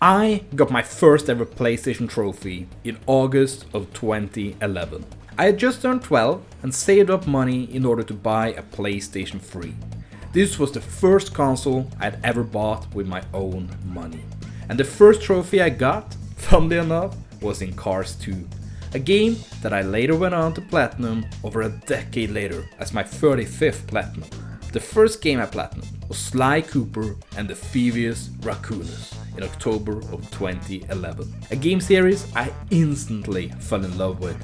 I got my first ever PlayStation trophy in August of 2011. I had just turned 12 and saved up money in order to buy a PlayStation 3. This was the first console I'd ever bought with my own money. And the first trophy I got, funnily enough, was in Cars 2. A game that I later went on to platinum over a decade later as my 35th platinum. The first game I platinum was Sly Cooper and the Thievius Raccoonus in October of 2011. A game series I instantly fell in love with.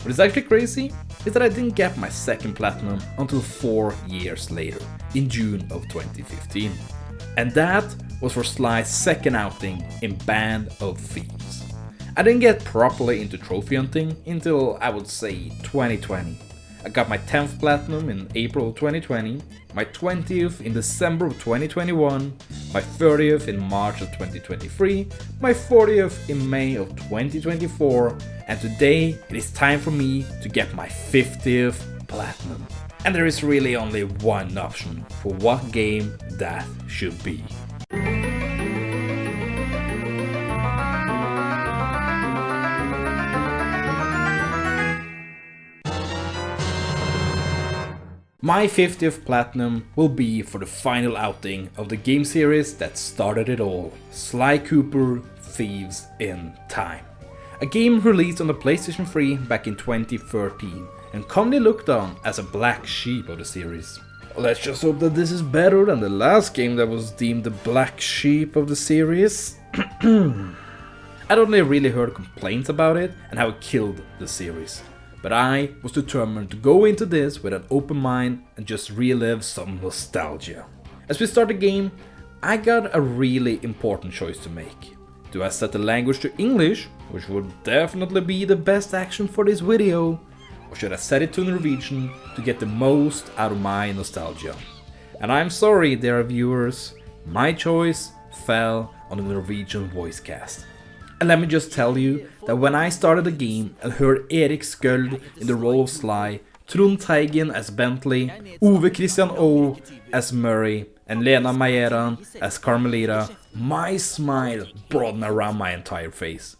What is actually crazy is that I didn't get my second platinum until 4 years later, in June of 2015. And that was for Sly's second outing in Band of Thieves. I didn't get properly into trophy hunting until I would say 2020. I got my 10th platinum in April of 2020, my 20th in December of 2021, my 30th in March of 2023, my 40th in May of 2024, and today it is time for me to get my 50th platinum. And there is really only one option for what game that should be. My 50th platinum will be for the final outing of the game series that started it all, Sly Cooper Thieves in Time. A game released on the PlayStation 3 back in 2013 and commonly looked on as a black sheep of the series. Let's just hope that this is better than the last game that was deemed the black sheep of the series. I'd only really heard complaints about it and how it killed the series. But I was determined to go into this with an open mind and just relive some nostalgia. As we start the game, I got a really important choice to make. Do I set the language to English, which would definitely be the best action for this video, or should I set it to Norwegian to get the most out of my nostalgia? And I'm sorry, dear viewers, my choice fell on the Norwegian voice cast. And let me just tell you that when I started the game and heard Erik Skjöld in the role of Sly, Trond Teigen as Bentley, Ove Christian O as Murray, and Lena Majeran as Carmelita, my smile broadened around my entire face.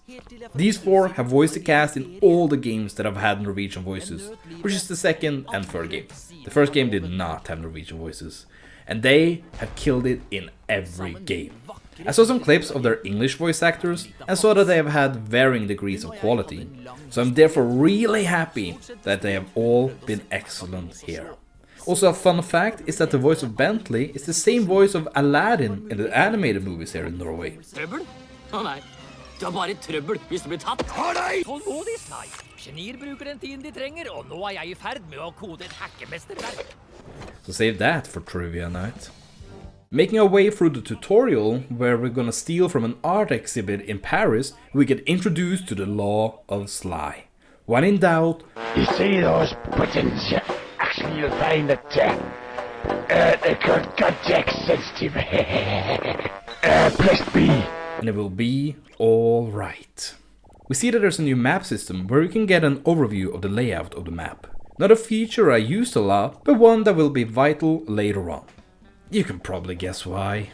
These four have voiced the cast in all the games that have had Norwegian voices, which is the second and third game. The first game did not have Norwegian voices, and they have killed it in every game. I saw some clips of their English voice actors and saw that they have had varying degrees of quality, so I'm therefore really happy that they have all been excellent here. Also, a fun fact is that the voice of Bentley is the same voice of Aladdin in the animated movies here in Norway. Trøbbel? Å nei, det er bare trøbbel hvis du blir tatt. Har deg! Tålmodig, Sly. Genier bruker den tiden de trenger, og nå er jeg I ferd med å kode et hackemesterverk. So save that for trivia night. Making our way through the tutorial, where we're gonna steal from an art exhibit in Paris, we get introduced to the law of Sly. When in doubt, you see those buttons? Actually, you'll find that they're context sensitive. Press B. And it will be all right. We see that there's a new map system where we can get an overview of the layout of the map. Not a feature I used a lot, but one that will be vital later on. You can probably guess why.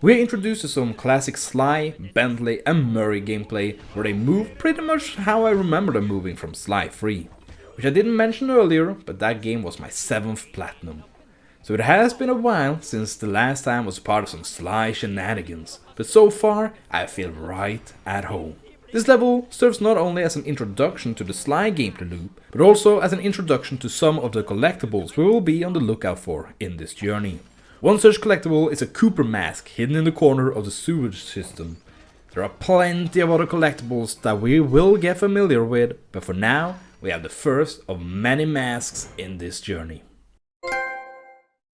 We're introduced to some classic Sly, Bentley and Murray gameplay where they move pretty much how I remember them moving from Sly 3. Which I didn't mention earlier, but that game was my 7th platinum. So it has been a while since the last time was part of some Sly shenanigans, but so far I feel right at home. This level serves not only as an introduction to the Sly gameplay loop, but also as an introduction to some of the collectibles we will be on the lookout for in this journey. One such collectible is a Cooper mask hidden in the corner of the sewage system. There are plenty of other collectibles that we will get familiar with, but for now we have the first of many masks in this journey.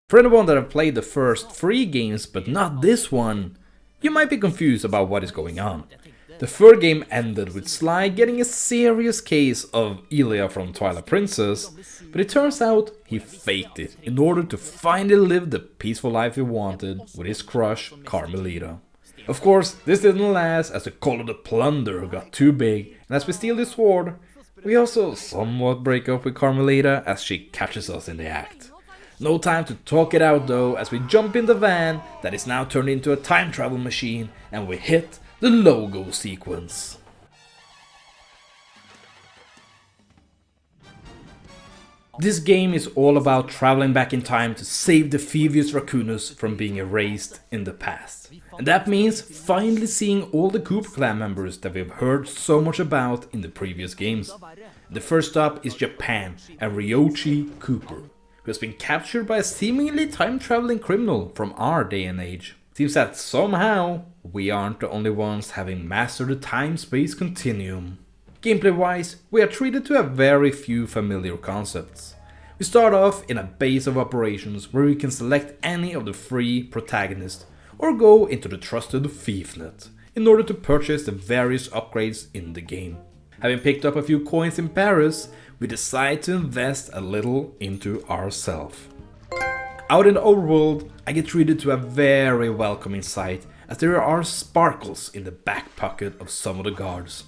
For anyone that have played the first 3 games but not this one, you might be confused about what is going on. The third game ended with Sly getting a serious case of Ilya from Twilight Princess, but it turns out he faked it in order to finally live the peaceful life he wanted with his crush Carmelita. Of course, this didn't last as the call of the plunder got too big, and as we steal the sword, we also somewhat break up with Carmelita as she catches us in the act. No time to talk it out though, as we jump in the van that is now turned into a time travel machine and we hit the logo sequence. This game is all about traveling back in time to save the Phoebus Raccoonus from being erased in the past. And that means finally seeing all the Cooper clan members that we've heard so much about in the previous games. The first stop is Japan and Ryoichi Cooper, who has been captured by a seemingly time-traveling criminal from our day and age. Seems that somehow we aren't the only ones having mastered the time-space continuum. Gameplay-wise, we are treated to a very few familiar concepts. We start off in a base of operations where we can select any of the 3 protagonists or go into the trusted Thiefnet in order to purchase the various upgrades in the game. Having picked up a few coins in Paris, we decide to invest a little into ourselves. Out in the overworld, I get treated to a very welcoming sight as there are sparkles in the back pocket of some of the guards.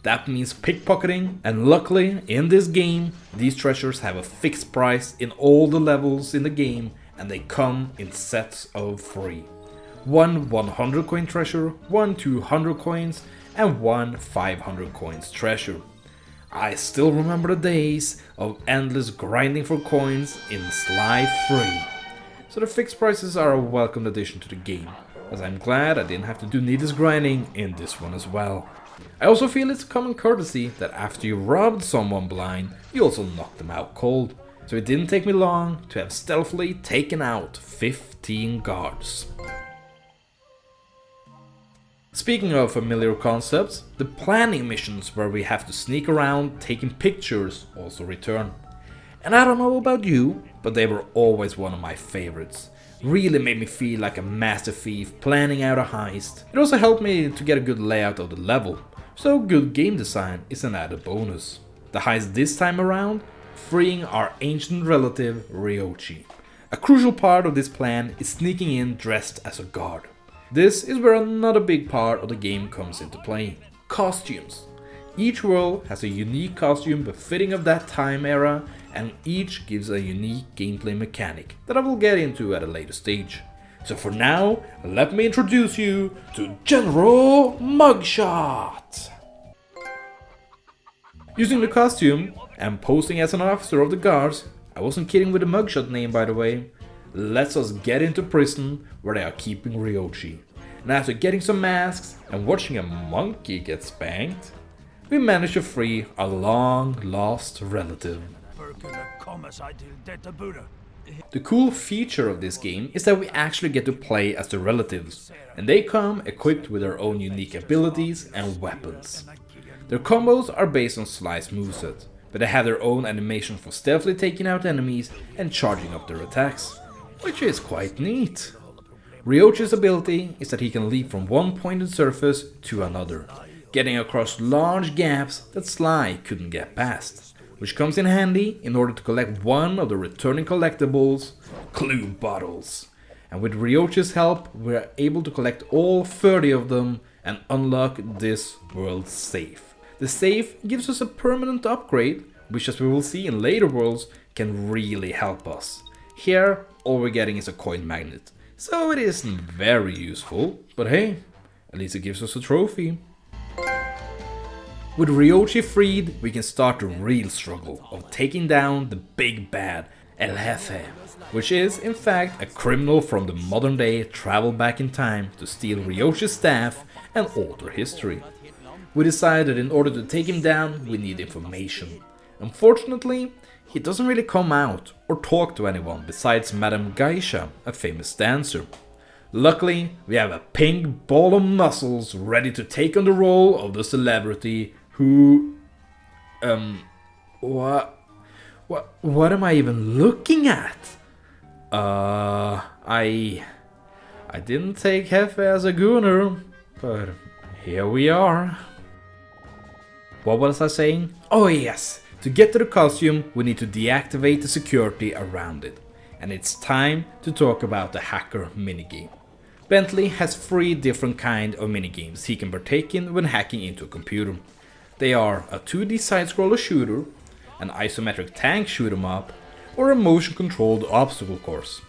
That means pickpocketing, and luckily in this game these treasures have a fixed price in all the levels in the game and they come in sets of 3. One 100 coin treasure, one 200 coins and one 500 coins treasure. I still remember the days of endless grinding for coins in Slys 3. So the fixed prices are a welcome addition to the game, as I'm glad I didn't have to do needless grinding in this one as well. I also feel it's common courtesy that after you robbed someone blind, you also knock them out cold. So it didn't take me long to have stealthily taken out 15 guards. Speaking of familiar concepts, the planning missions where we have to sneak around taking pictures also return. And I don't know about you, but they were always one of my favorites. Really made me feel like a master thief planning out a heist. It also helped me to get a good layout of the level, so good game design is an added bonus. The heist this time around, freeing our ancient relative Ryoichi. A crucial part of this plan is sneaking in dressed as a guard. This is where another big part of the game comes into play. Costumes. Each world has a unique costume befitting of that time era, and each gives a unique gameplay mechanic that I will get into at a later stage. So for now, let me introduce you to General Mugshot! Using the costume and posing as an officer of the guards, I wasn't kidding with the Mugshot name by the way, lets us get into prison where they are keeping Ryoichi. And after getting some masks and watching a monkey get spanked, we managed to free our long lost relative. The cool feature of this game is that we actually get to play as the relatives, and they come equipped with their own unique abilities and weapons. Their combos are based on Slys' moveset, but they have their own animation for stealthily taking out enemies and charging up their attacks, which is quite neat. Ryoichi's ability is that he can leap from one pointed surface to another, getting across large gaps that Sly couldn't get past, which comes in handy in order to collect one of the returning collectibles, Clue Bottles. And with Ryoichi's help, we are able to collect all 30 of them and unlock this world's safe. The safe gives us a permanent upgrade, which as we will see in later worlds can really help us. Here, all we're getting is a coin magnet, so it isn't very useful, but hey, at least it gives us a trophy. With Ryoichi freed, we can start the real struggle of taking down the big bad El Jefe, which is in fact a criminal from the modern day traveled back in time to steal Ryoichi's staff and alter history. We decided in order to take him down we need information. Unfortunately, he doesn't really come out or talk to anyone besides Madame Geisha, a famous dancer. Luckily, we have a pink ball of muscles ready to take on the role of the celebrity who... What am I even looking at? I didn't take Jefe as a gooner, but here we are. What was I saying? Oh yes! To get to the costume, we need to deactivate the security around it. And it's time to talk about the hacker minigame. Bentley has 3 different kinds of minigames he can partake in when hacking into a computer. They are a 2D side-scroller shooter, an isometric tank shoot-em-up, or a motion-controlled obstacle course.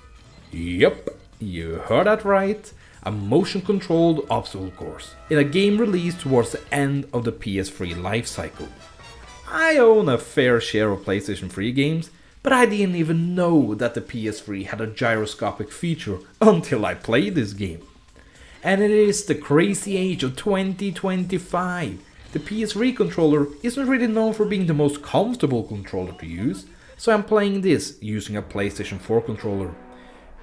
Yup, you heard that right. a motion-controlled obstacle course in a game released towards the end of the PS3 lifecycle. I own a fair share of PlayStation 3 games, but I didn't even know that the PS3 had a gyroscopic feature until I played this game. And it is the crazy age of 2025. The PS3 controller isn't really known for being the most comfortable controller to use, so I'm playing this using a PlayStation 4 controller.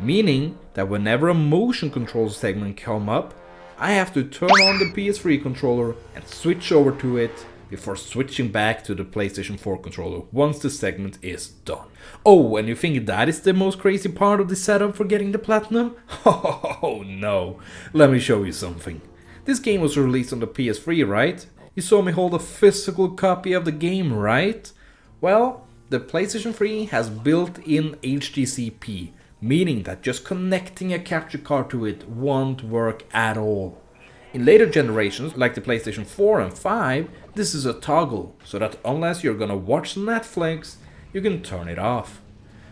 Meaning that whenever a motion control segment comes up, I have to turn on the PS3 controller and switch over to it before switching back to the PlayStation 4 controller once the segment is done. Oh, and you think that is the most crazy part of the setup for getting the platinum? Oh no, let me show you something. This game was released on the PS3, right? You saw me hold a physical copy of the game, right? Well, the PlayStation 3 has built-in HDCP, meaning that just connecting a capture card to it won't work at all. In later generations, like the PlayStation 4 and 5, this is a toggle, so that unless you're gonna watch Netflix, you can turn it off.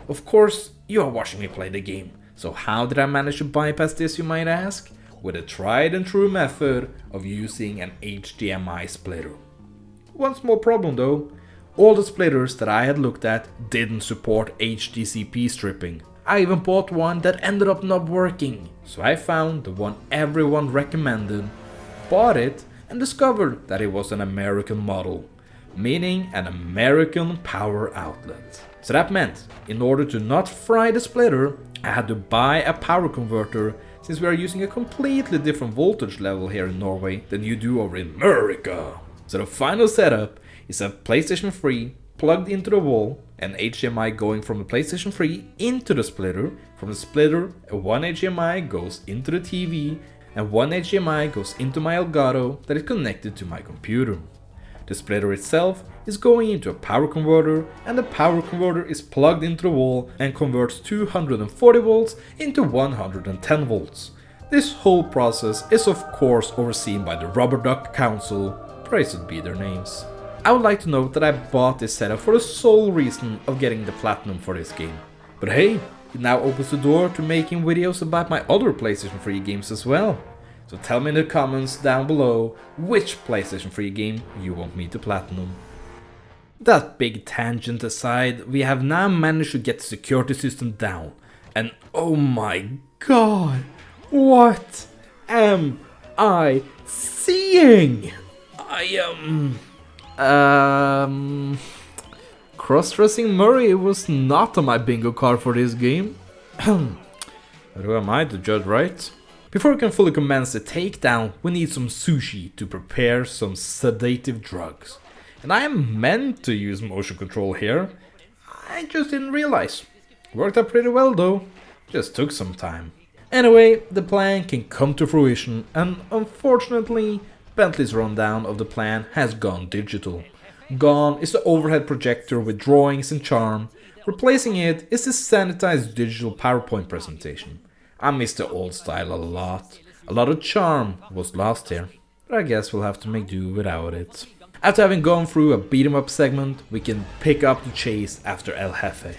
Of course, you are watching me play the game, so how did I manage to bypass this, you might ask? With a tried and true method of using an HDMI splitter. One small problem though, all the splitters that I had looked at didn't support HDCP stripping. I even bought one that ended up not working, so I found the one everyone recommended, bought it, and discovered that it was an American model, meaning an American power outlet. So that meant, in order to not fry the splitter, I had to buy a power converter, since we are using a completely different voltage level here in Norway than you do over in America. So the final setup is a PlayStation 3 plugged into the wall, an HDMI going from the PlayStation 3 into the splitter. From the splitter, one HDMI goes into the TV, and one HDMI goes into my Elgato that is connected to my computer. The splitter itself is going into a power converter, and the power converter is plugged into the wall and converts 240 volts into 110 volts. This whole process is of course overseen by the Rubber Duck Council, praised be their names. I would like to note that I bought this setup for the sole reason of getting the platinum for this game. But hey, it now opens the door to making videos about my other PlayStation 3 games as well. So tell me in the comments down below which PlayStation 3 game you want me to platinum. That big tangent aside, we have now managed to get the security system down. And oh my god, what am I seeing? Cross-dressing Murray was not on my bingo card for this game. But who am I to judge, right? Before we can fully commence the takedown, we need some sushi to prepare some sedative drugs. And I am meant to use motion control here. I just didn't realize. Worked out pretty well though. Just took some time. Anyway, the plan can come to fruition, and unfortunately, Bentley's rundown of the plan has gone digital. Gone is the overhead projector with drawings and charm. Replacing it is the sanitized digital PowerPoint presentation. I miss the old style a lot. A lot of charm was lost here, but I guess we'll have to make do without it. After having gone through a beat 'em up segment, we can pick up the chase after El Jefe.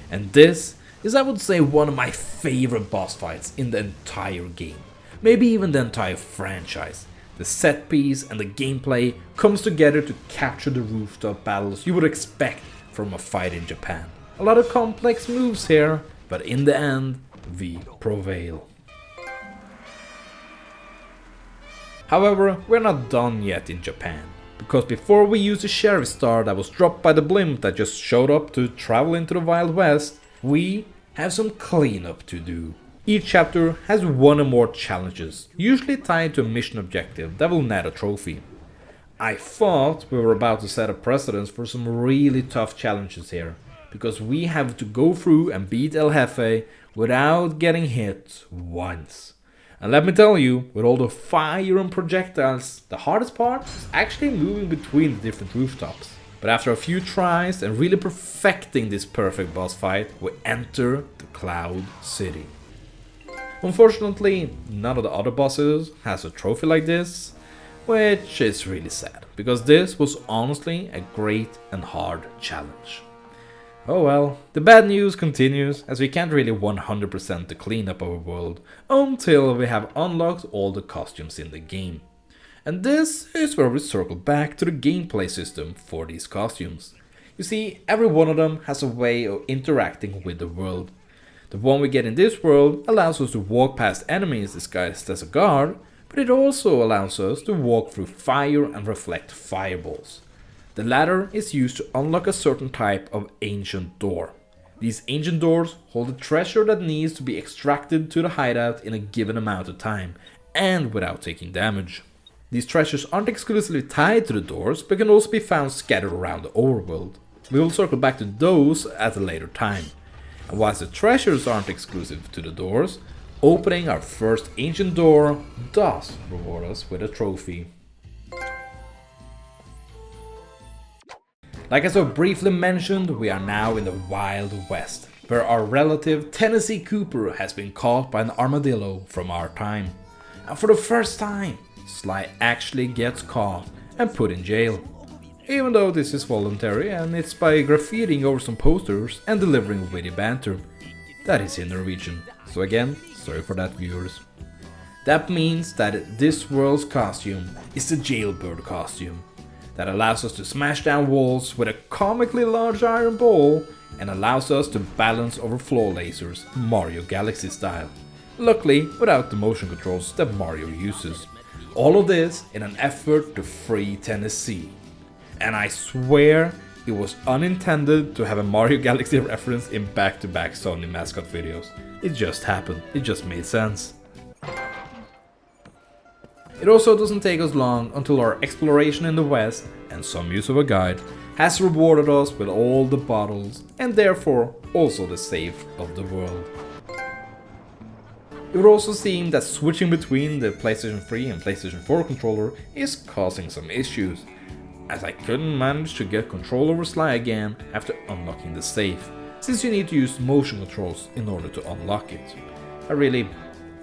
And this is, I would say, one of my favorite boss fights in the entire game. Maybe even the entire franchise. The set piece and the gameplay comes together to capture the rooftop battles you would expect from a fight in Japan. A lot of complex moves here, but in the end, we prevail. However, we're not done yet in Japan, because before we use the sheriff star that was dropped by the blimp that just showed up to travel into the Wild West, we have some cleanup to do. Each chapter has one or more challenges, usually tied to a mission objective that will net a trophy. I thought we were about to set a precedence for some really tough challenges here, because we have to go through and beat El Jefe without getting hit once. And let me tell you, with all the fire and projectiles, the hardest part is actually moving between the different rooftops. But after a few tries and really perfecting this perfect boss fight, we enter the Cloud City. Unfortunately, none of the other bosses has a trophy like this, which is really sad, because this was honestly a great and hard challenge. Oh well, the bad news continues as we can't really 100% to clean up our world until we have unlocked all the costumes in the game. And this is where we circle back to the gameplay system for these costumes. You see, every one of them has a way of interacting with the world. The one we get in this world allows us to walk past enemies disguised as a guard, but it also allows us to walk through fire and reflect fireballs. The latter is used to unlock a certain type of ancient door. These ancient doors hold a treasure that needs to be extracted to the hideout in a given amount of time, and without taking damage. These treasures aren't exclusively tied to the doors, but can also be found scattered around the overworld. We will circle back to those at a later time. And whilst the treasures aren't exclusive to the doors, opening our first ancient door does reward us with a trophy. Like I so briefly mentioned, we are now in the Wild West, where our relative Tennessee Cooper has been caught by an armadillo from our time. And for the first time, Sly actually gets caught and put in jail. Even though this is voluntary and it's by graffitiing over some posters and delivering witty banter. That is in Norwegian, so again, sorry for that viewers. That means that this world's costume is the jailbird costume. That allows us to smash down walls with a comically large iron ball and allows us to balance over floor lasers Mario Galaxy style. Luckily without the motion controls that Mario uses. All of this in an effort to free Tennessee. And I swear it was unintended to have a Mario Galaxy reference in back-to-back Sony mascot videos. It just happened, it just made sense. It also doesn't take us long until our exploration in the West, and some use of a guide, has rewarded us with all the bottles, and therefore also the save of the world. It would also seem that switching between the PlayStation 3 and PlayStation 4 controller is causing some issues, as I couldn't manage to get control over Sly again after unlocking the safe, since you need to use motion controls in order to unlock it. A really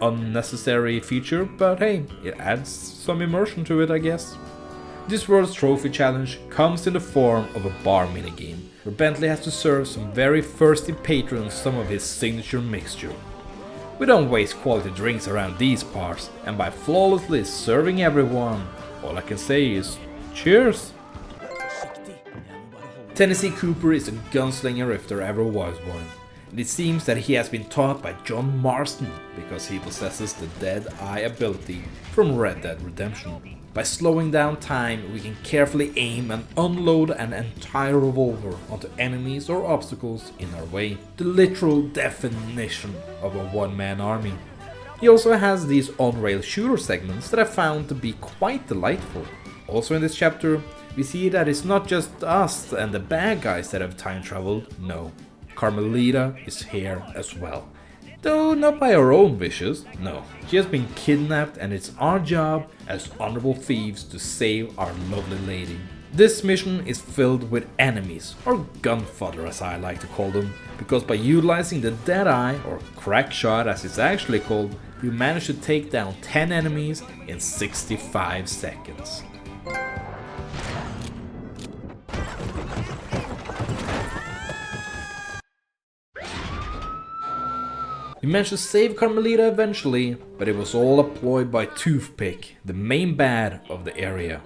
unnecessary feature, but hey, it adds some immersion to it I guess. This world's trophy challenge comes in the form of a bar minigame, where Bentley has to serve some very thirsty patrons some of his signature mixture. We don't waste quality drinks around these parts, and by flawlessly serving everyone, all I can say is cheers! Tennessee Cooper is a gunslinger if there ever was one. And it seems that he has been taught by John Marston because he possesses the Dead Eye ability from Red Dead Redemption. By slowing down time, we can carefully aim and unload an entire revolver onto enemies or obstacles in our way. The literal definition of a one-man army. He also has these on-rail shooter segments that I found to be quite delightful. Also in this chapter, we see that it's not just us and the bad guys that have time traveled, no. Carmelita is here as well. Though not by her own wishes, no. She has been kidnapped and it's our job as honorable thieves to save our lovely lady. This mission is filled with enemies, or gun fodder as I like to call them, because by utilizing the Dead Eye, or crack shot as it's actually called, we manage to take down 10 enemies in 65 seconds. We managed to save Carmelita eventually, but it was all a ploy by Toothpick, the main bad of the area.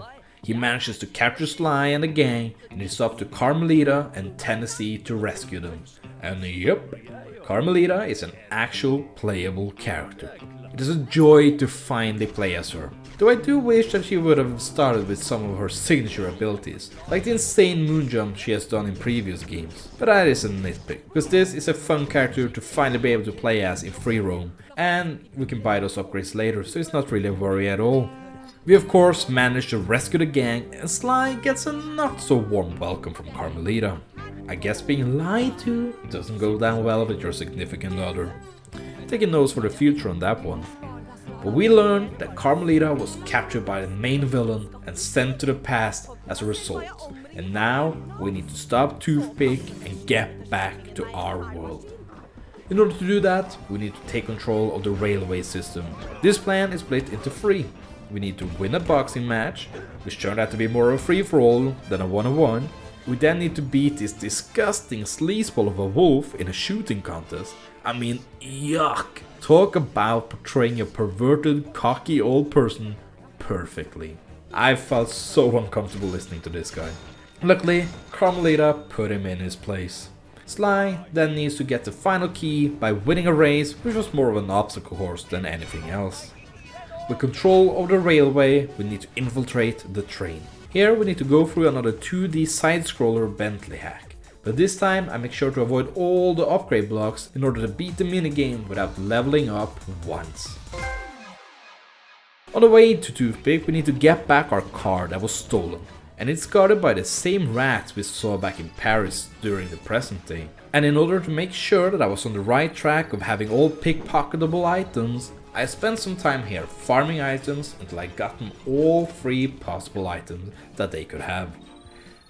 He manages to capture Sly and the gang, and it's up to Carmelita and Tennessee to rescue them. And yep, Carmelita is an actual playable character. It is a joy to finally play as her, though I do wish that she would have started with some of her signature abilities, like the insane moon jump she has done in previous games. But that is a nitpick, because this is a fun character to finally be able to play as in free roam, and we can buy those upgrades later, so it's not really a worry at all. We of course manage to rescue the gang, and Sly gets a not so warm welcome from Carmelita. I guess being lied to doesn't go down well with your significant other. Taking notes for the future on that one. But we learn that Carmelita was captured by the main villain and sent to the past as a result. And now we need to stop Toothpick and get back to our world. In order to do that, we need to take control of the railway system. This plan is split into three. We need to win a boxing match, which turned out to be more of a free-for-all than a one-on-one. We then need to beat this disgusting sleazeball of a wolf in a shooting contest. I mean, yuck! Talk about portraying a perverted, cocky old person perfectly. I felt so uncomfortable listening to this guy. Luckily, Carmelita put him in his place. Sly then needs to get the final key by winning a race, which was more of an obstacle course than anything else. With control of the railway, we need to infiltrate the train. Here we need to go through another 2D side-scroller Bentley hack. But this time I make sure to avoid all the upgrade blocks in order to beat the minigame without leveling up once. On the way to Toothpick we need to get back our car that was stolen. And it's guarded by the same rats we saw back in Paris during the present day. And in order to make sure that I was on the right track of having all pickpocketable items, I spent some time here farming items until I got them all 3 possible items that they could have.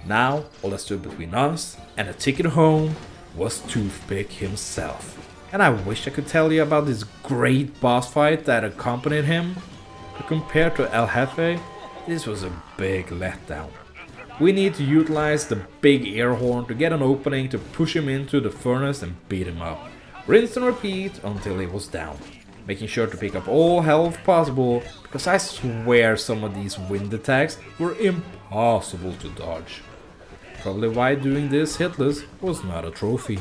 Now all that stood between us and a ticket home was Toothpick himself. And I wish I could tell you about this great boss fight that accompanied him, but compared to El Jefe, this was a big letdown. We need to utilize the big air horn to get an opening to push him into the furnace and beat him up. Rinse and repeat until he was down. Making sure to pick up all health possible, because I swear some of these wind attacks were impossible to dodge. Probably why doing this hitless was not a trophy.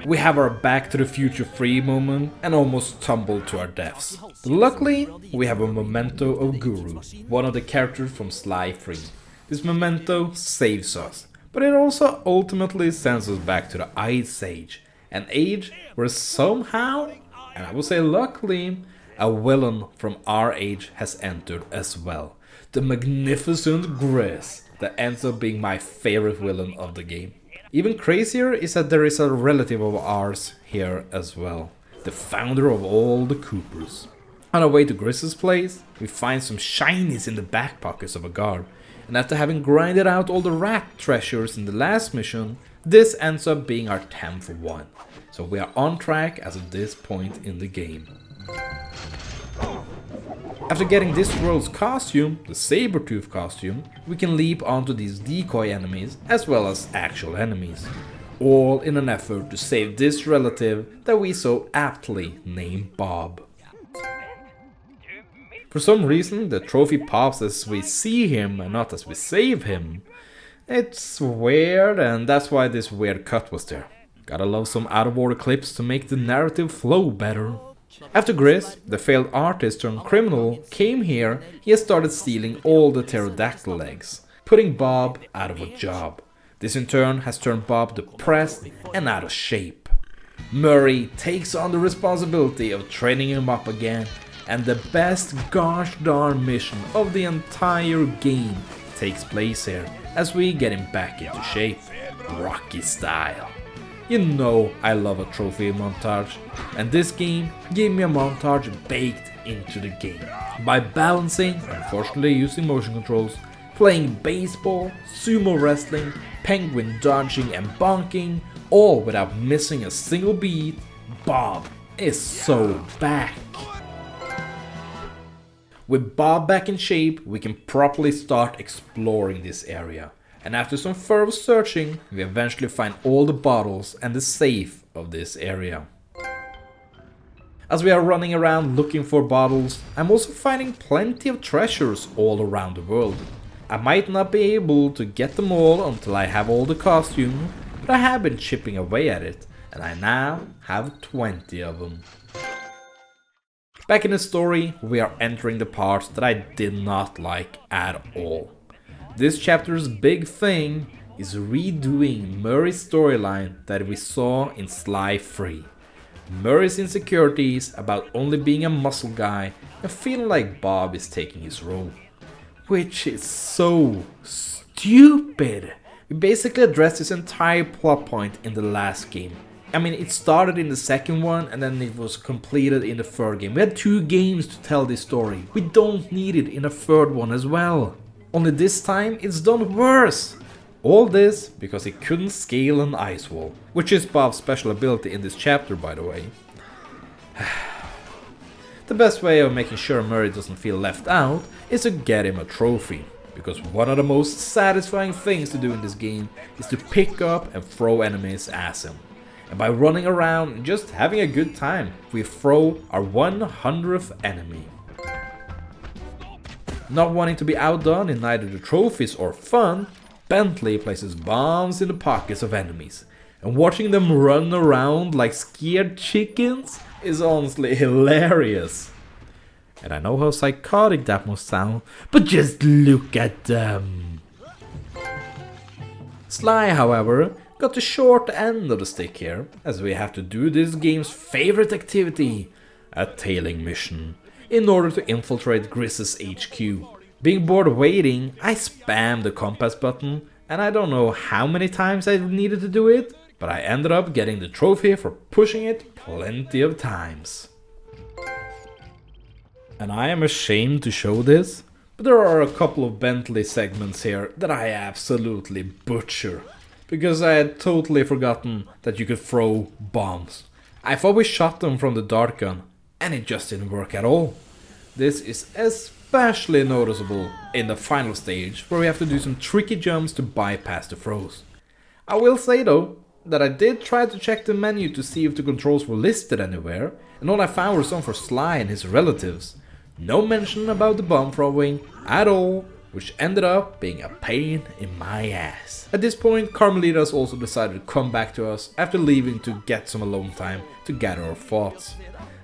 We have our Back to the Future 3 moment and almost tumbled to our deaths. But luckily, we have a memento of Guru, one of the characters from Sly 3. This memento saves us, but it also ultimately sends us back to the Ice Age, an age where somehow, and I will say luckily, a villain from our age has entered as well. The magnificent Grizz, that ends up being my favorite villain of the game. Even crazier is that there is a relative of ours here as well, the founder of all the Coopers. On our way to Grizz's place, we find some shinies in the back pockets of a guard, and after having grinded out all the rat treasures in the last mission, this ends up being our 10th one. So we are on track as of this point in the game. After getting this world's costume, the Sabertooth costume, we can leap onto these decoy enemies as well as actual enemies. All in an effort to save this relative that we so aptly name Bob. For some reason the trophy pops as we see him and not as we save him. It's weird, and that's why this weird cut was there. Gotta love some out of order clips to make the narrative flow better. After Grizz, the failed artist turned criminal, came here, he has started stealing all the pterodactyl eggs, putting Bob out of a job. This in turn has turned Bob depressed and out of shape. Murray takes on the responsibility of training him up again, and the best gosh darn mission of the entire game takes place here as we get him back into shape, Rocky style. You know I love a trophy montage, and this game gave me a montage baked into the game. By balancing, unfortunately using motion controls, playing baseball, sumo wrestling, penguin dodging and bonking, all without missing a single beat, Bob is so back. With Bob back in shape, we can properly start exploring this area. And after some further searching, we eventually find all the bottles and the safe of this area. As we are running around looking for bottles, I'm also finding plenty of treasures all around the world. I might not be able to get them all until I have all the costume, but I have been chipping away at it, and I now have 20 of them. Back in the story, we are entering the parts that I did not like at all. This chapter's big thing is redoing Murray's storyline that we saw in Sly 3. Murray's insecurities about only being a muscle guy and feeling like Bob is taking his role. Which is so stupid. We basically addressed this entire plot point in the last game. I mean, it started in the second one and then it was completed in the third game. We had 2 games to tell this story. We don't need it in a third one as well. Only this time it's done worse. All this because he couldn't scale an ice wall, which is Bob's special ability in this chapter, by the way. The best way of making sure Murray doesn't feel left out is to get him a trophy. because one of the most satisfying things to do in this game is to pick up and throw enemies at them. And by running around and just having a good time, we throw our 100th enemy. Not wanting to be outdone in either the trophies or fun, Bentley places bombs in the pockets of enemies, and watching them run around like scared chickens is honestly hilarious. And I know how psychotic that must sound, but just look at them. Sly, however, got the short end of the stick here, as we have to do this game's favorite activity, a tailing mission, in order to infiltrate Griss's HQ. Being bored waiting, I spammed the compass button, and I don't know how many times I needed to do it, but I ended up getting the trophy for pushing it plenty of times. And I am ashamed to show this, but there are a couple of Bentley segments here that I absolutely butcher, because I had totally forgotten that you could throw bombs. I thought we shot them from the dart gun, and it just didn't work at all. This is especially noticeable in the final stage, where we have to do some tricky jumps to bypass the throws. I will say though, that I did try to check the menu to see if the controls were listed anywhere, and all I found were some for Sly and his relatives. No mention about the bomb throwing at all, which ended up being a pain in my ass. At this point, Carmelita's also decided to come back to us after leaving to get some alone time to gather her thoughts.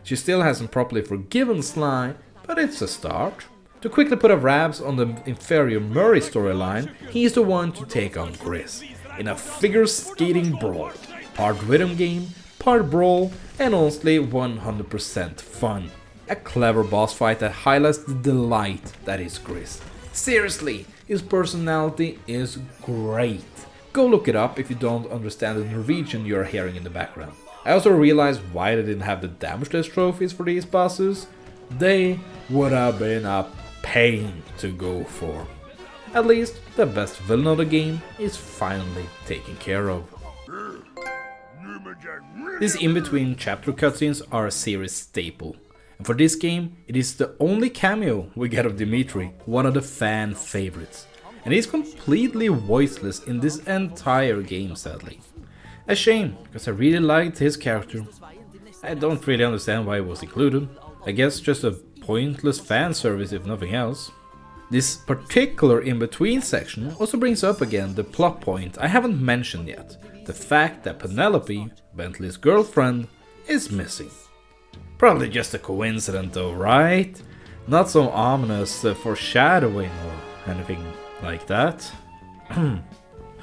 She still hasn't properly forgiven Sly, but it's a start. To quickly put a wraps on the inferior Murray storyline, he's the one to take on Griss in a figure skating brawl. Part rhythm game, part brawl, and honestly 100% fun. A clever boss fight that highlights the delight that is Griss. Seriously, his personality is great. Go look it up if you don't understand the Norwegian you're hearing in the background. I also realized why they didn't have the damageless trophies for these bosses. They would have been a pain to go for. At least the best villain of the game is finally taken care of. These in-between chapter cutscenes are a series staple. And for this game, it is the only cameo we get of Dimitri, one of the fan favorites. And he's completely voiceless in this entire game, sadly. A shame, because I really liked his character. I don't really understand why it was included. I guess just a pointless fan service if nothing else. This particular in-between section also brings up again the plot point I haven't mentioned yet. The fact that Penelope, Bentley's girlfriend, is missing. Probably just a coincidence though, right? Not some ominous foreshadowing or anything like that.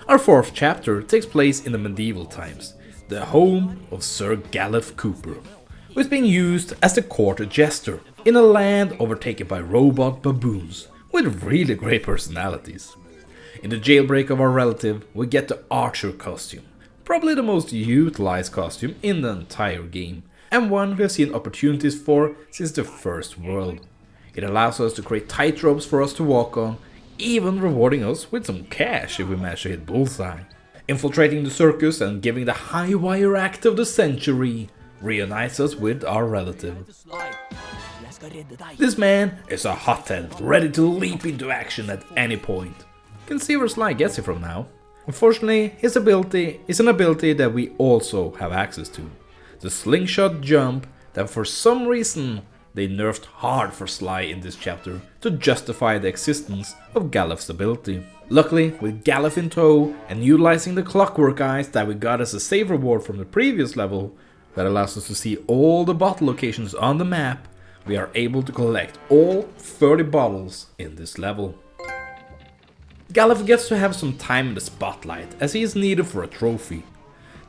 Our fourth chapter takes place in the medieval times, the home of Sir Galef Cooper, who is being used as the court jester in a land overtaken by robot baboons with really great personalities. In the jailbreak of our relative, we get the archer costume, probably the most utilized costume in the entire game, and one we have seen opportunities for since the first world. It allows us to create tight ropes for us to walk on, even rewarding us with some cash if we manage to hit bullseye. Infiltrating the circus and giving the high wire act of the century reunites us with our relative. This man is a hothead, ready to leap into action at any point. Can see where Sly gets it from now. Unfortunately, his ability is an ability that we also have access to. The slingshot jump that for some reason they nerfed hard for Sly in this chapter to justify the existence of Galef's ability. Luckily, with Galef in tow and utilizing the clockwork eyes that we got as a save reward from the previous level, that allows us to see all the bottle locations on the map, we are able to collect all 30 bottles in this level. Galef gets to have some time in the spotlight as he is needed for a trophy.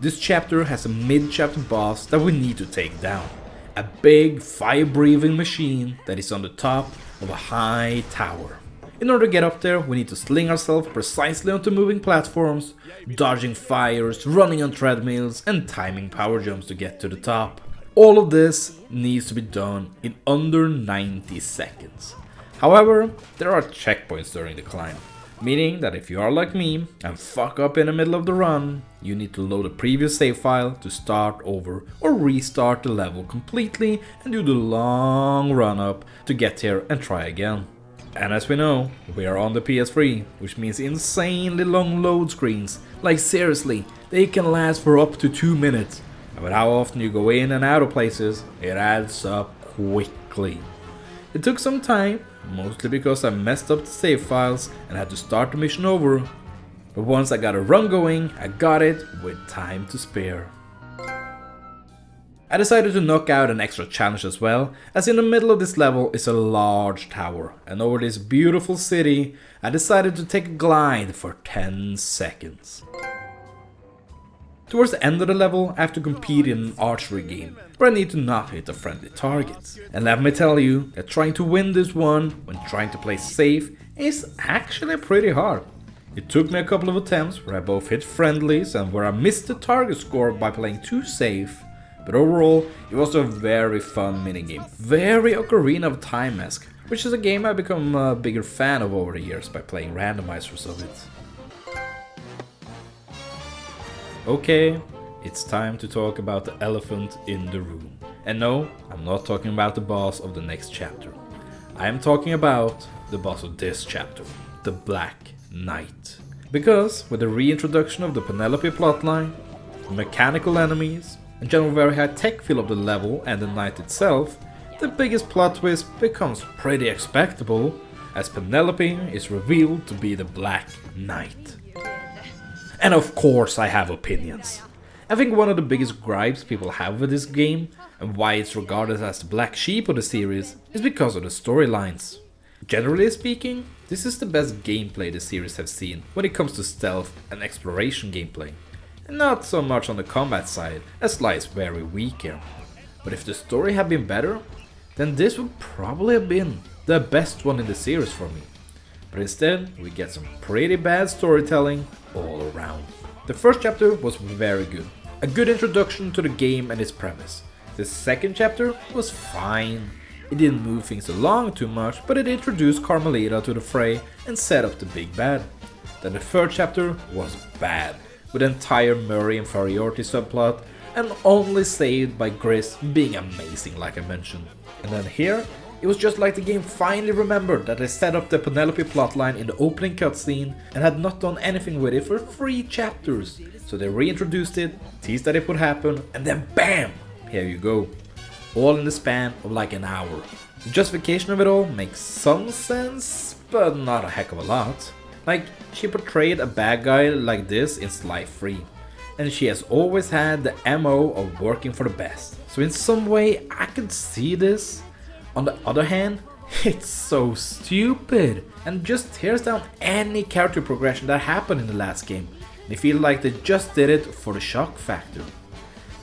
This chapter has a mid-chapter boss that we need to take down. A big fire-breathing machine that is on the top of a high tower. In order to get up there, we need to sling ourselves precisely onto moving platforms, dodging fires, running on treadmills, and timing power jumps to get to the top. All of this needs to be done in under 90 seconds. However, there are checkpoints during the climb, meaning that if you are like me and fuck up in the middle of the run, you need to load a previous save file to start over or restart the level completely and do the long run up to get here and try again. And as we know, we are on the PS3, which means insanely long load screens. Like seriously, they can last for up to 2 minutes. And with how often you go in and out of places, it adds up quickly. It took some time, mostly because I messed up the save files and had to start the mission over. But once I got a run going, I got it with time to spare. I decided to knock out an extra challenge as well, as in the middle of this level is a large tower, and over this beautiful city I decided to take a glide for 10 seconds. Towards the end of the level I have to compete in an archery game, where I need to not hit the friendly targets. And let me tell you that trying to win this one when trying to play safe is actually pretty hard. It took me a couple of attempts where I both hit friendlies and where I missed the target score by playing too safe. But overall, it was a very fun minigame. Very Ocarina of Time-esque, which is a game I've become a bigger fan of over the years by playing randomizers of it. Okay, it's time to talk about the elephant in the room. And no, I'm not talking about the boss of the next chapter. I am talking about the boss of this chapter, the Black Knight. Because with the reintroduction of the Penelope plotline, mechanical enemies, and general very high tech feel of the level and the knight itself, the biggest plot twist becomes pretty expectable, as Penelope is revealed to be the Black Knight. And of course I have opinions. I think one of the biggest gripes people have with this game, and why it's regarded as the black sheep of the series, is because of the storylines. Generally speaking, this is the best gameplay the series have seen when it comes to stealth and exploration gameplay. Not so much on the combat side, as Slys is very weak here. But if the story had been better, then this would probably have been the best one in the series for me. But instead, we get some pretty bad storytelling all around. The first chapter was very good. A good introduction to the game and its premise. The second chapter was fine. It didn't move things along too much, but it introduced Carmelita to the fray and set up the big bad. Then the third chapter was bad, with the entire Murray inferiority subplot, and only saved by Gris being amazing like I mentioned. And then here, it was just like the game finally remembered that they set up the Penelope plotline in the opening cutscene and had not done anything with it for 3 chapters. So they reintroduced it, teased that it would happen, and then BAM! Here you go. All in the span of like an hour. The justification of it all makes some sense, but not a heck of a lot. Like, she portrayed a bad guy like this in Sly 3, and she has always had the MO of working for the best. So in some way I could see this. On the other hand, it's so stupid and just tears down any character progression that happened in the last game. They feel like they just did it for the shock factor.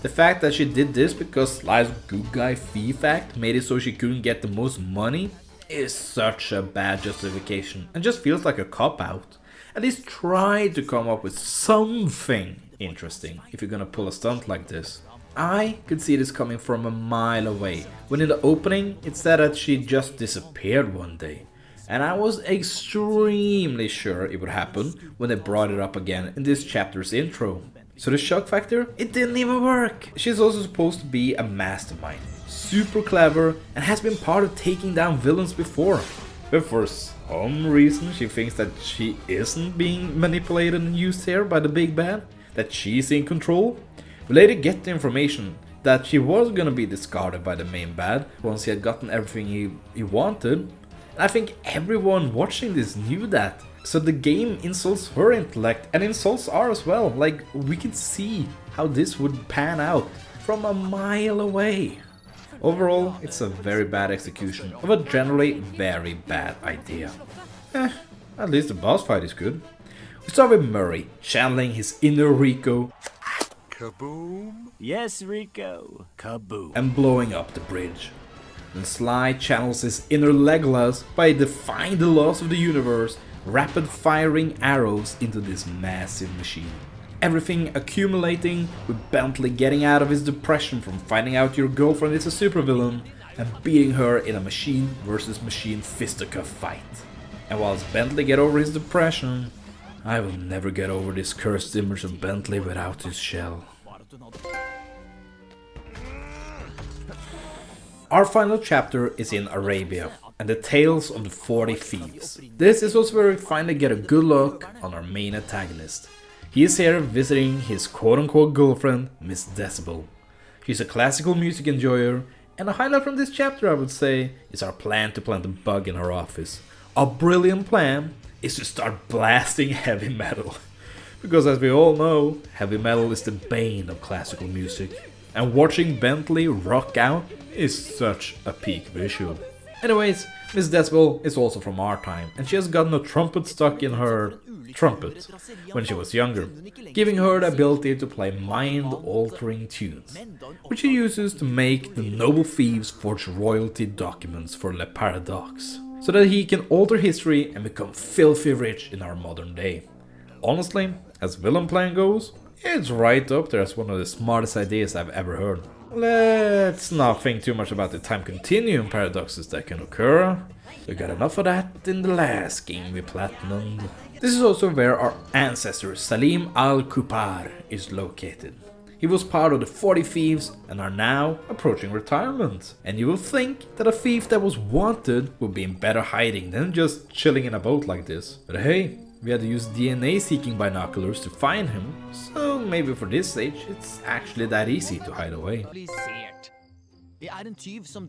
The fact that she did this because Sly's good guy thief act made it so she couldn't get the most money is such a bad justification and just feels like a cop-out. At least try to come up with something interesting if you're gonna pull a stunt like this. I could see this coming from a mile away, when in the opening it said that she just disappeared one day. And I was extremely sure it would happen when they brought it up again in this chapter's intro. So the shock factor, it didn't even work. She's also supposed to be a mastermind, super clever, and has been part of taking down villains before. But for some reason she thinks that she isn't being manipulated and used here by the big bad, that she's in control. We later get the information that she was gonna be discarded by the main bad once he had gotten everything he wanted. And I think everyone watching this knew that. So the game insults her intellect and insults ours as well. Like, we can see how this would pan out from a mile away. Overall, it's a very bad execution of a generally very bad idea. At least the boss fight is good. We start with Murray, channeling his inner Rico. Kaboom! Yes, Rico. Kaboom. And blowing up the bridge. Then Sly channels his inner Legolas by defying the laws of the universe, rapid firing arrows into this massive machine. Everything accumulating, with Bentley getting out of his depression from finding out your girlfriend is a supervillain and beating her in a machine versus machine fisticuff fight. And whilst Bentley get over his depression, I will never get over this cursed image of Bentley without his shell. Our final chapter is in Arabia, and the Tales of the 40 Thieves. This is also where we finally get a good look on our main antagonist. He is here visiting his quote-unquote girlfriend, Miss Decibel. She's a classical music enjoyer, and a highlight from this chapter, I would say, is our plan to plant a bug in her office. Our brilliant plan is to start blasting heavy metal. Because as we all know, heavy metal is the bane of classical music. And watching Bentley rock out is such a peak visual. Anyways, Miss Decibel is also from our time, and she has gotten a trumpet stuck in her trumpet when she was younger, giving her the ability to play mind-altering tunes, which she uses to make the noble thieves forge royalty documents for Le Paradox, so that he can alter history and become filthy rich in our modern day. Honestly, as villain plan goes, it's right up there as one of the smartest ideas I've ever heard. Let's not think too much about the time continuum paradoxes that can occur. We got enough of that in the last game we platinumed. This is also where our ancestor Salim al-Kupar is located. He was part of the 40 Thieves and are now approaching retirement. And you will think that a thief that was wanted would be in better hiding than just chilling in a boat like this. But hey, we had to use DNA seeking binoculars to find him, so maybe for this stage it's actually that easy to hide away. Now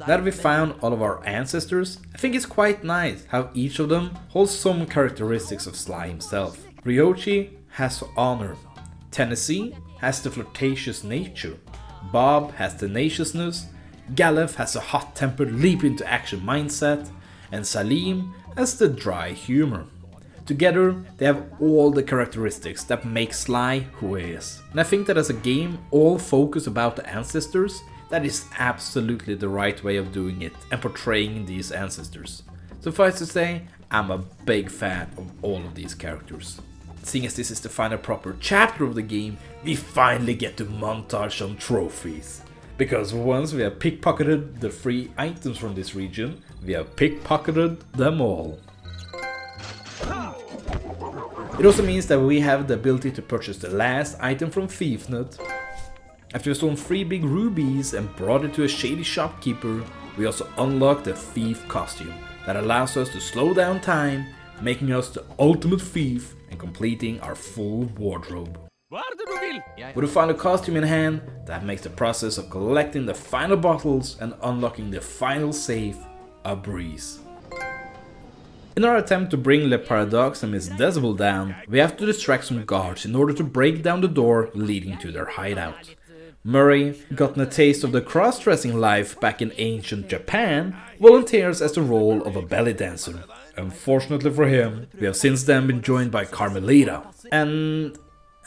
that we found all of our ancestors, I think it's quite nice how each of them holds some characteristics of Sly himself. Ryochi has honor, Tennessee has the flirtatious nature, Bob has tenaciousness, Galef has a hot-tempered leap into action mindset, and Salim has the dry humor. Together, they have all the characteristics that make Sly who he is. And I think that as a game all focus about the ancestors, that is absolutely the right way of doing it and portraying these ancestors. Suffice to say, I'm a big fan of all of these characters. Seeing as this is the final proper chapter of the game, we finally get to montage some trophies. Because once we have pickpocketed the free items from this region, we have pickpocketed them all. It also means that we have the ability to purchase the last item from ThiefNet. After we stolen 3 big rubies and brought it to a shady shopkeeper, we also unlock the thief costume that allows us to slow down time, making us the ultimate thief and completing our full wardrobe. With the final costume in hand, that makes the process of collecting the final bottles and unlocking the final safe a breeze. In our attempt to bring Le Paradox and Miss Decibel down, we have to distract some guards in order to break down the door leading to their hideout. Murray, gotten a taste of the cross-dressing life back in ancient Japan, volunteers as the role of a belly dancer. Unfortunately for him, we have since then been joined by Carmelita. And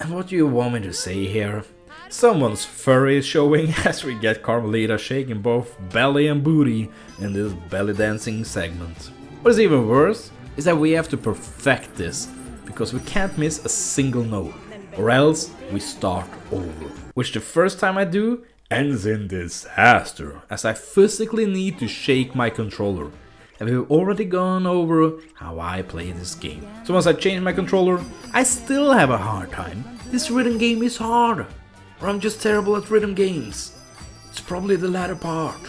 what do you want me to say here? Someone's furry is showing as we get Carmelita shaking both belly and booty in this belly dancing segment. What is even worse is that we have to perfect this, because we can't miss a single note, or else we start over. Which the first time I do, ends in disaster, as I physically need to shake my controller. And we've already gone over how I play this game. So once I change my controller, I still have a hard time. This rhythm game is hard, or I'm just terrible at rhythm games. It's probably the latter part.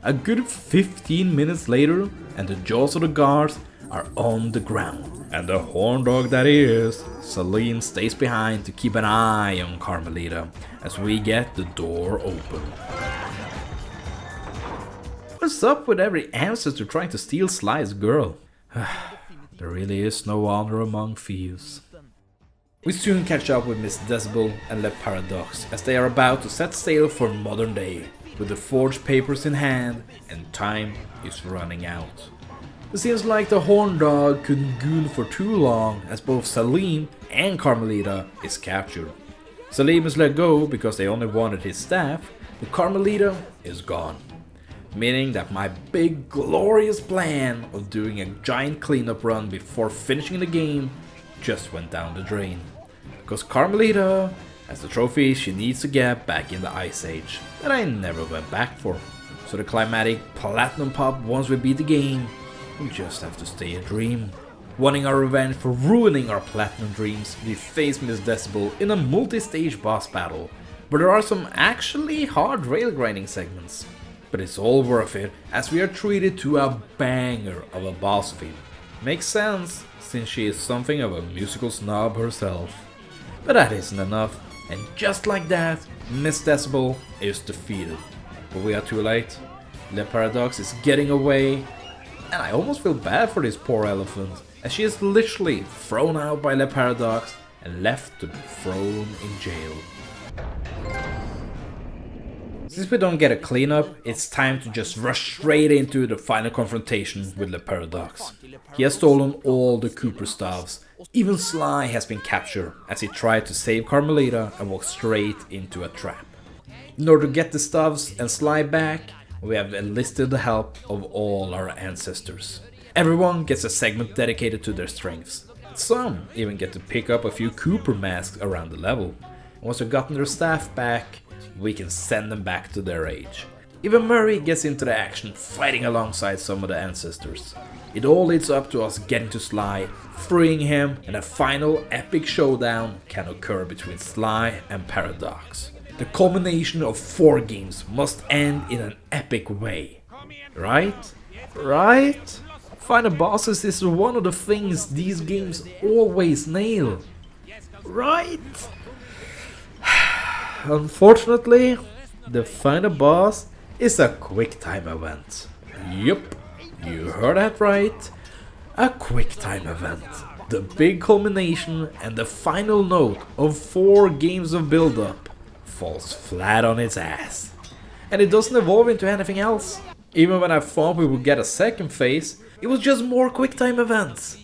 A good 15 minutes later, and the jaws of the guards are on the ground. And the horn dog that he is, Salim stays behind to keep an eye on Carmelita as we get the door open. What's up with every ancestor trying to steal Slys' girl? There really is no honor among thieves. We soon catch up with Miss Decibel and Le Paradox as they are about to set sail for modern day, with the forged papers in hand, and time is running out. It seems like the horn dog couldn't goon for too long, as both Salim and Carmelita is captured. Salim is let go because they only wanted his staff, but Carmelita is gone. Meaning that my big glorious plan of doing a giant cleanup run before finishing the game just went down the drain. Because Carmelita has the trophy she needs to get back in the Ice Age that I never went back for. So the climatic platinum pop once we beat the game, we just have to stay a dream. Wanting our revenge for ruining our platinum dreams, we face Miss Decibel in a multi-stage boss battle, but there are some actually hard rail grinding segments. but it's all worth it as we are treated to a banger of a boss fight. Makes sense, since she is something of a musical snob herself. But that isn't enough, and just like that, Miss Decibel is defeated. But we are too late. Le Paradox is getting away, and I almost feel bad for this poor elephant, as she is literally thrown out by Le Paradox and left to be thrown in jail. Since we don't get a cleanup, it's time to just rush straight into the final confrontation with Le Paradox. He has stolen all the Cooper stuffs. Even Sly has been captured as he tried to save Carmelita and walked straight into a trap. In order to get the stuffs and Sly back, we have enlisted the help of all our ancestors. Everyone gets a segment dedicated to their strengths. Some even get to pick up a few Cooper masks around the level. Once we've gotten their staff back, we can send them back to their age. Even Murray gets into the action, fighting alongside some of the ancestors. It all leads up to us getting to Sly, freeing him, and a final epic showdown can occur between Sly and Paradox. The culmination of 4 games must end in an epic way. Right? Right? Final bosses is one of the things these games always nail. Right? Unfortunately, the final boss is a quick time event. Yup, you heard that right. A quick time event. The big culmination and the final note of 4 games of build-up falls flat on its ass. And it doesn't evolve into anything else. Even when I thought we would get a second phase, it was just more quick time events.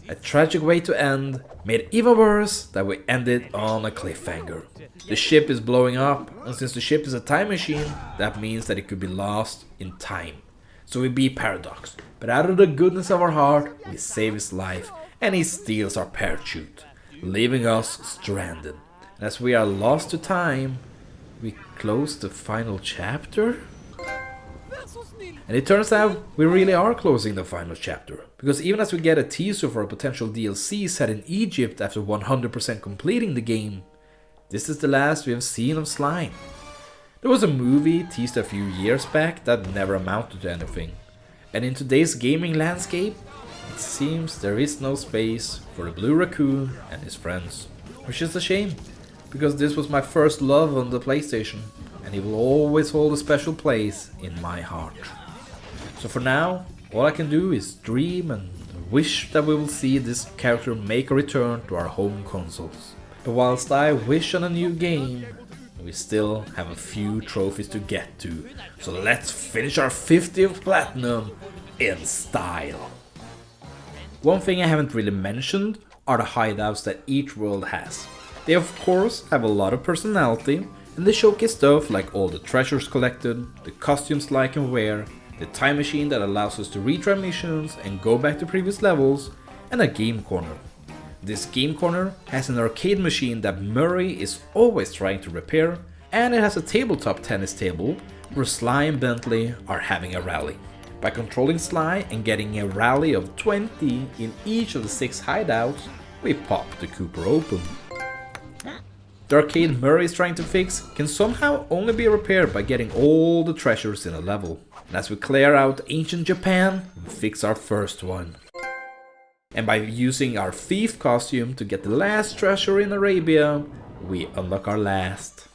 A tragic way to end, made even worse that we ended on a cliffhanger. The ship is blowing up, and since the ship is a time machine, that means that it could be lost in time. So we beat Paradox, but out of the goodness of our heart, we save his life, and he steals our parachute, leaving us stranded. And as we are lost to time, we close the final chapter? And it turns out we really are closing the final chapter, because even as we get a teaser for a potential DLC set in Egypt after 100% completing the game, this is the last we have seen of Sly. There was a movie teased a few years back that never amounted to anything, and in today's gaming landscape, it seems there is no space for the Blue Raccoon and his friends, which is a shame, because this was my first love on the PlayStation, and he will always hold a special place in my heart. So for now, all I can do is dream and wish that we will see this character make a return to our home consoles. But whilst I wish on a new game, we still have a few trophies to get to, so let's finish our 50th Platinum in style. One thing I haven't really mentioned are the hideouts that each world has. They of course have a lot of personality, and they showcase stuff like all the treasures collected, the costumes Sly can wear, the time machine that allows us to retry missions and go back to previous levels, and a game corner. This game corner has an arcade machine that Murray is always trying to repair, and it has a tabletop tennis table where Sly and Bentley are having a rally. By controlling Sly and getting a rally of 20 in each of the 6 hideouts, we pop the Cooper open. The arcade Murray is trying to fix can somehow only be repaired by getting all the treasures in a level. And as we clear out ancient Japan, we fix our first one. And by using our thief costume to get the last treasure in Arabia, we unlock our last.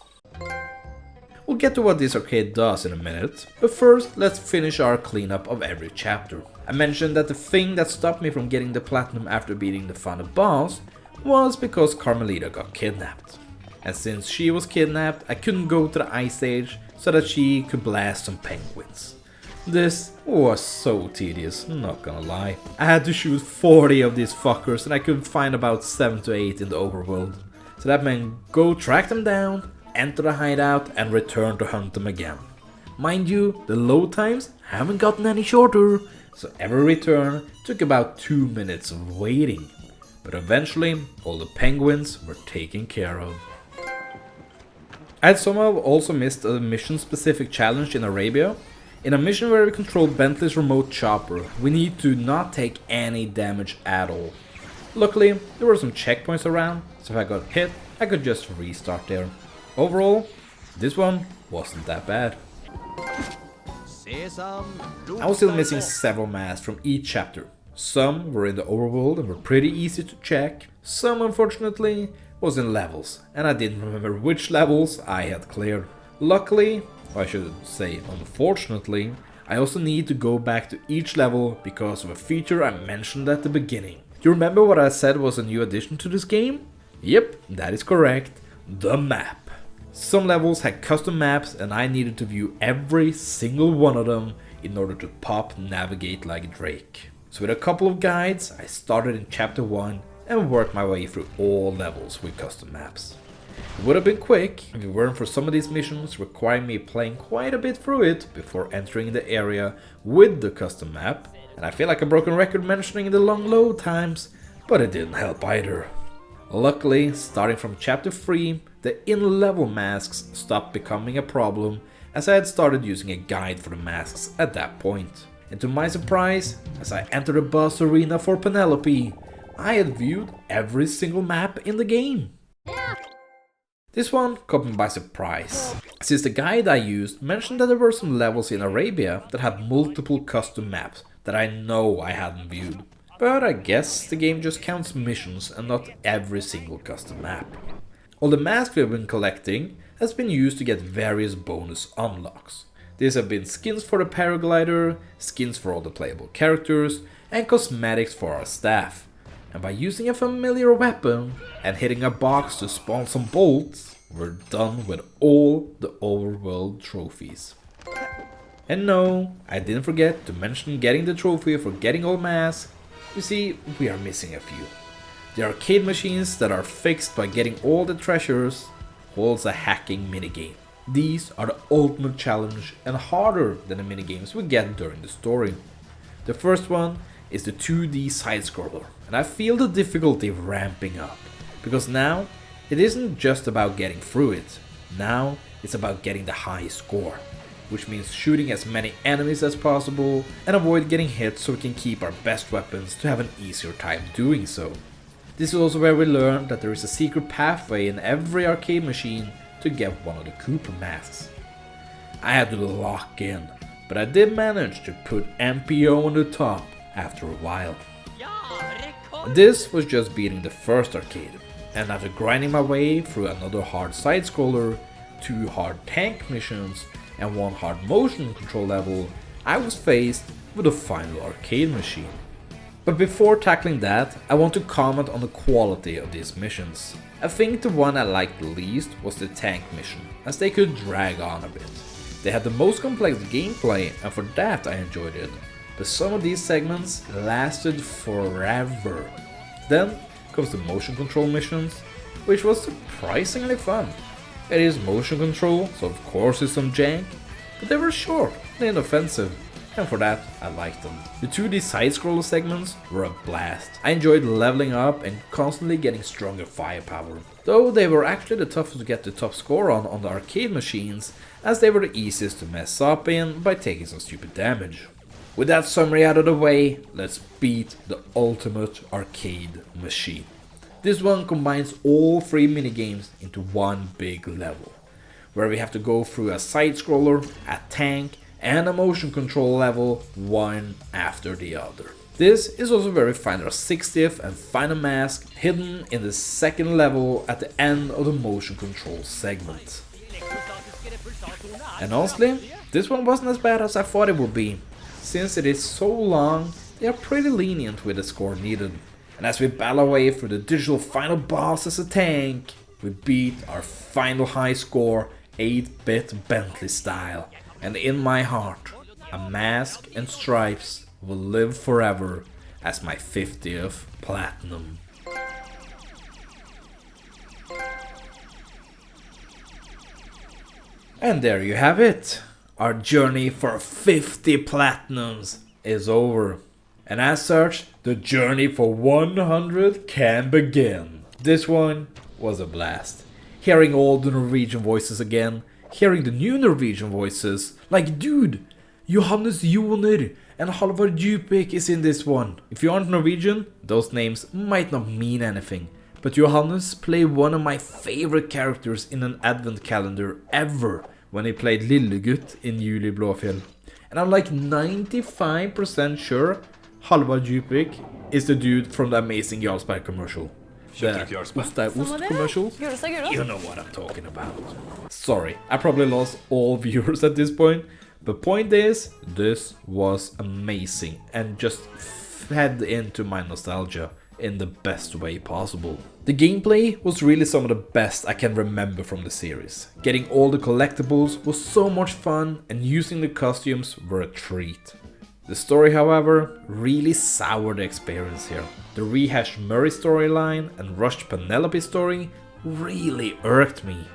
We'll get to what this arcade does in a minute, but first let's finish our cleanup of every chapter. I mentioned that the thing that stopped me from getting the platinum after beating the final boss was because Carmelita got kidnapped. And since she was kidnapped, I couldn't go to the Ice Age so that she could blast some penguins. This was so tedious, not gonna lie. I had to shoot 40 of these fuckers and I could find about 7 to 8 in the overworld. So that meant go track them down, enter the hideout and return to hunt them again. Mind you, the load times haven't gotten any shorter, so every return took about 2 minutes of waiting. But eventually, all the penguins were taken care of. I had somehow also missed a mission-specific challenge in Arabia. In a mission where we control Bentley's remote chopper, we need to not take any damage at all. Luckily, there were some checkpoints around, so if I got hit, I could just restart there. Overall, this one wasn't that bad. I was still missing several masks from each chapter. Some were in the overworld and were pretty easy to check. Some, unfortunately, was in levels, and I didn't remember which levels I had cleared. Luckily, or I should say unfortunately, I also need to go back to each level because of a feature I mentioned at the beginning. Do you remember what I said was a new addition to this game? Yep, that is correct. The map. Some levels had custom maps and I needed to view every single one of them in order to pop navigate like Drake. So with a couple of guides, I started in chapter 1 and worked my way through all levels with custom maps. It would have been quick if it weren't for some of these missions requiring me playing quite a bit through it before entering the area with the custom map, and I feel like a broken record mentioning the long load times, but it didn't help either. Luckily, starting from chapter 3, the in-level masks stopped becoming a problem as I had started using a guide for the masks at that point. And to my surprise, as I entered the boss arena for Penelope, I had viewed every single map in the game. This one caught me by surprise, since the guide I used mentioned that there were some levels in Arabia that had multiple custom maps that I know I hadn't viewed. But I guess the game just counts missions and not every single custom map. All the masks we've been collecting has been used to get various bonus unlocks. These have been skins for the paraglider, skins for all the playable characters, and cosmetics for our staff. And by using a familiar weapon and hitting a box to spawn some bolts, we're done with all the overworld trophies. And no, I didn't forget to mention getting the trophy for getting all masks. You see, we are missing a few. The arcade machines that are fixed by getting all the treasures holds a hacking minigame. These are the ultimate challenge and harder than the minigames we get during the story. The first one is the 2D side-scroller, and I feel the difficulty ramping up, because now it isn't just about getting through it, now it's about getting the high score, which means shooting as many enemies as possible and avoid getting hit so we can keep our best weapons to have an easier time doing so. This is also where we learn that there is a secret pathway in every arcade machine to get one of the Cooper masks. I had to lock in, but I did manage to put NPO on the top after a while. This was just beating the first arcade, and after grinding my way through another hard side-scroller, 2 hard tank missions, and 1 hard motion control level, I was faced with the final arcade machine. But before tackling that, I want to comment on the quality of these missions. I think the one I liked the least was the tank mission, as they could drag on a bit. They had the most complex gameplay, and for that I enjoyed it, but some of these segments lasted forever. Then comes the motion control missions, which was surprisingly fun. It is motion control, so of course it's some jank, but they were short and inoffensive, and for that I liked them. The 2D side-scroller segments were a blast. I enjoyed leveling up and constantly getting stronger firepower, though they were actually the toughest to get the top score on the arcade machines, as they were the easiest to mess up in by taking some stupid damage. With that summary out of the way, let's beat the ultimate arcade machine. This one combines all 3 minigames into one big level, where we have to go through a side-scroller, a tank, and a motion control level, one after the other. This is also where we find our 60th and final mask hidden in the second level at the end of the motion control segment. And honestly, this one wasn't as bad as I thought it would be. Since it is so long, they are pretty lenient with the score needed. And as we battle away through the digital final boss as a tank, we beat our final high score 8-bit Bentley style. And in my heart, a mask and stripes will live forever as my 50th platinum. And there you have it. Our journey for 50 platinums is over. And as such, the journey for 100 can begin. This one was a blast. Hearing all the Norwegian voices again, hearing the new Norwegian voices, like dude, Johannes Joner and Halvard Djupik is in this one. If you aren't Norwegian, those names might not mean anything, but Johannes played one of my favorite characters in an advent calendar ever when he played Lillegutt in Juli Blåfjell. And I'm like 95% sure Halvard Djupvik is the dude from the amazing Jarlsberg commercial. The Ost er Ost commercial. You know what I'm talking about. Sorry, I probably lost all viewers at this point. The point is, this was amazing and just fed into my nostalgia in the best way possible. The gameplay was really some of the best I can remember from the series. Getting all the collectibles was so much fun and using the costumes were a treat. The story, however, really soured the experience here. The rehashed Murray storyline and rushed Penelope story really irked me.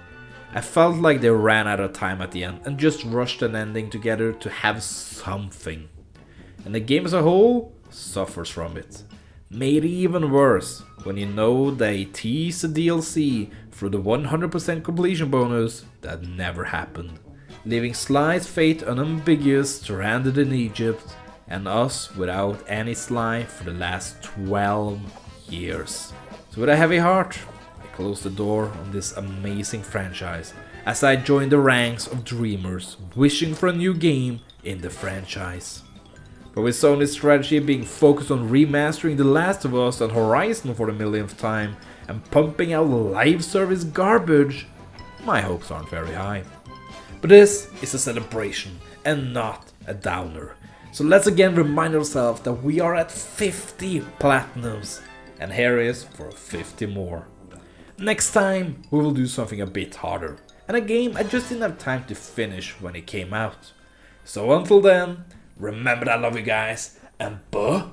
I felt like they ran out of time at the end and just rushed an ending together to have something. And the game as a whole suffers from it. Made even worse when you know they tease the DLC through the 100% completion bonus that never happened, leaving Slys' fate unambiguous, stranded in Egypt, and us without any Sly for the last 12 years. So with a heavy heart, I closed the door on this amazing franchise as I joined the ranks of dreamers wishing for a new game in the franchise. But with Sony's strategy being focused on remastering The Last of Us and Horizon for the millionth time and pumping out live service garbage, my hopes aren't very high. But this is a celebration and not a downer. So let's again remind ourselves that we are at 50 platinums, and here is for 50 more. Next time we will do something a bit harder, and a game I just didn't have time to finish when it came out. So until then, remember that I love you guys, and bye!